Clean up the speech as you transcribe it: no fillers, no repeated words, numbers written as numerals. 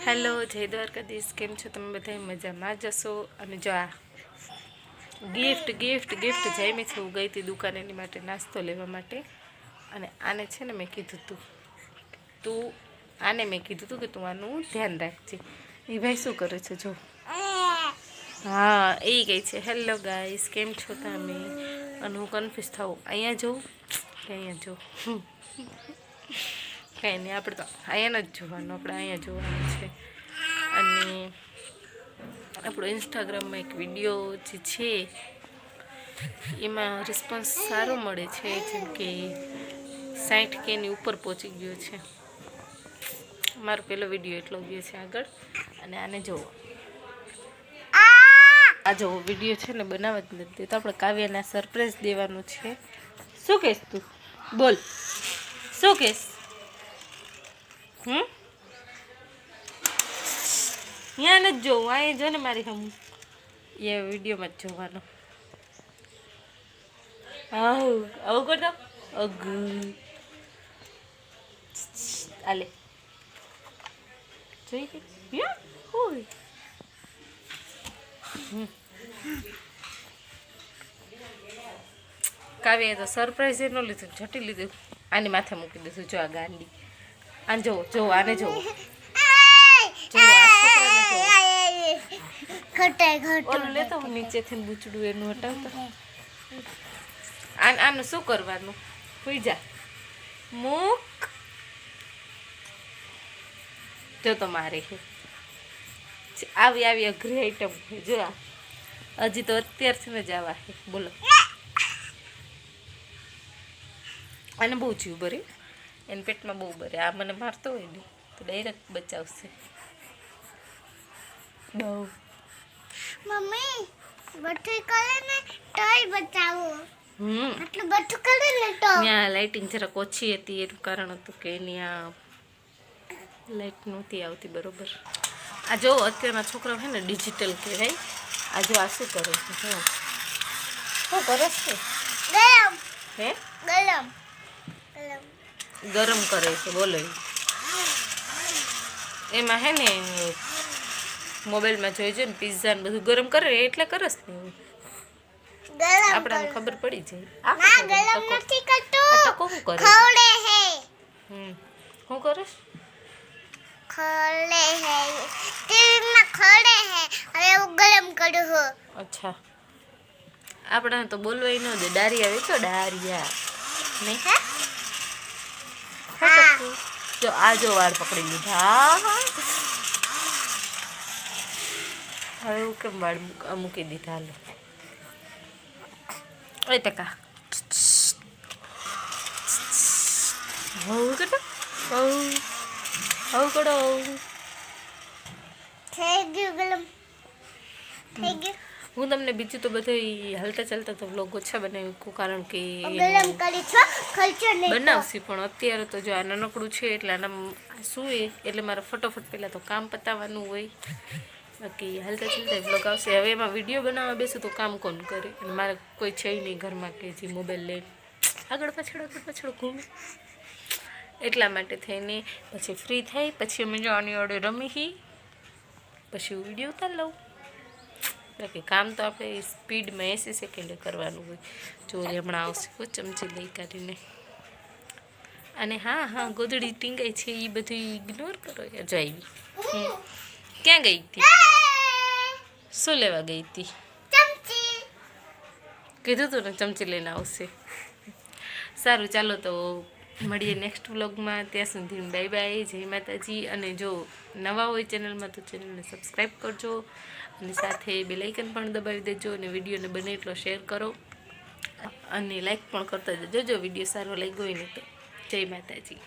Hello, જય દ્વારકાધીશ. કેમ છો તમે બધા? મજામાં જશો. અને જો આ ગિફ્ટ જઈમી છે. હું ગઈ હતી દુકાને એની માટે નાસ્તો લેવા માટે. અને આને છે ને મેં કીધું તું કે તું આનું ધ્યાન રાખજે. એ ભાઈ શું કરે છે જો. હા, એ ગઈ છે. હેલો ગાઈસ, કેમ છો તમે? અને હું કન્ફ્યુઝ થાઉં, અહીંયા જોઉં કે અહીંયા જોઉં. કંઈ નહીં, આપણે તો અહીંયા જ જોવાનું, આપણે અહીંયા જોવાનું છે. અને આપણો ઇન્સ્ટાગ્રામમાં એક વિડીયો જે છે એમાં રિસ્પોન્સ સારો મળે છે, જેમ કે 60K ની ઉપર પહોંચી ગયો છે. મારો પહેલો વિડીયો એટલો ગયો છે આગળ. અને આને જોવો, આ જો વિડીયો છે ને બનાવવા જ નથી તો આપણે કાવ્યના સરપ્રાઈઝ દેવાનું છે. શું કહેશ તું? બોલ, શું કહેશ? અહીંયા નથી જોવું, અહીંયા જો ને મારી હમ એ વિડીયોમાં જ જોવાનો. આવું કરતો આલે જોઈ કે હોય. કાવ્યએ તો સરપ્રાઈઝ એ ન લીધું, જટી લીધું. આની માથે મૂકી દીધું. જો આ ગાંડી, આને જોવો, આને જોવો, ઓલું લેતો હું નીચેથી બૂચડું એનું હટાવતો. આનું શું કરવાનું? સુઈ જા, મૂક. જો તો મારે આવી અઘરી આઈટમ જો. હજી તો અત્યારથી જ આવા છે. બોલો, આને બહુ જીવ ભરે, એને પેટમાં બહુ ભરે. આ મને મારતો હોય ને તો ડાયરેક્ટ બચાવશે. બહુ મમ્મી બટુ કરે ને તોય બચાવો. આટલું બટુ કરે ને તો ત્યાં લાઇટિંગ જરાક ઓછી હતી. એનું કારણ હતું કે ત્યાં લાઇટ નહોતી આવતી બરોબર. આ જો અત્યારના છોકરા છે ને ડિજિટલ કહેવાય. આ જો આ શું કરે છે? શું કરે છે? ગરમ હે ગરમ ગરમ કરે છે. બોલો, એમાં હે ને મોબાઈલમાં જોઈ ને પિઝા ને બધું ગરમ કરે એટલે કરસ ને આપણને ખબર પડી જાય. ના ગરમ નથી કરતો, શું કરે? ખવડે હે. શું કરે? ખવડે હે, ટીવીમાં ખવડે હે. હવે હું ગરમ કરું હું. અચ્છા, આપણે તો બોલવાય ન દે. ડારિયા વેચો, ડારિયા નહીં. જો આ જો વાળ પકડી લીધા. હવે હું કેમ વાળ મૂકી દીધા? હાલો એ ટકા હવું કરો, હવું કરો. થઈ ગયું ગરમ, થઈ ગયું. હું તમને બીજું તો બધું હાલતા ચાલતા તો વ્લોગ ઓછા બનાવ્યું, કારણ કે ગરમ કરી છો ખર્ચો નહીં બનાવશી. પણ અત્યારે તો જો આ નાનકડું છે એટલે આના શું એટલે મારે ફટોફટ પહેલાં તો કામ પતાવવાનું હોય. બાકી હાલતા ચાલતા વ્લોગ આવશે. હવે એમાં વિડીયો બનાવવા બેસું તો કામ કોણ કરે? અને મારે કોઈ છે નહીં ઘરમાં કે જે મોબાઈલ લઈને આગળ પાછળ ઘૂમે. એટલા માટે થઈને પછી ફ્રી થાય પછી અમે જો આની ઓર્ડર રમી પછી હું વિડીયો ઉતાર લઉં. બાકી કામ તો આપણે સ્પીડમાં 80 સેકન્ડે કરવાનું હોય. જો હમણાં આવશે ચમચી લઈ કાઢીને. અને હા ગોદડી ટીંગાઈ છે એ બધું ઇગ્નોર કરો. જો આવી ક્યાં ગઈ હતી? શું લેવા ગઈ હતી? કીધું તું ને ચમચી લઈને આવશે. સારું, ચાલો તો મળીએ નેક્સ્ટ વ્લોગમાં. ત્યાં સુધી બાય બાય, જય માતાજી. અને જો નવા હોય ચેનલમાં તો ચેનલને સબસ્ક્રાઈબ કરજો અને સાથે બેલ આઇકન પણ દબાવી દેજો. અને વિડીયોને બને એટલો શેર કરો અને લાઈક પણ કરતા જજો. જો વિડીયો સારો લાગ્યો હોય ને તો જય માતાજી.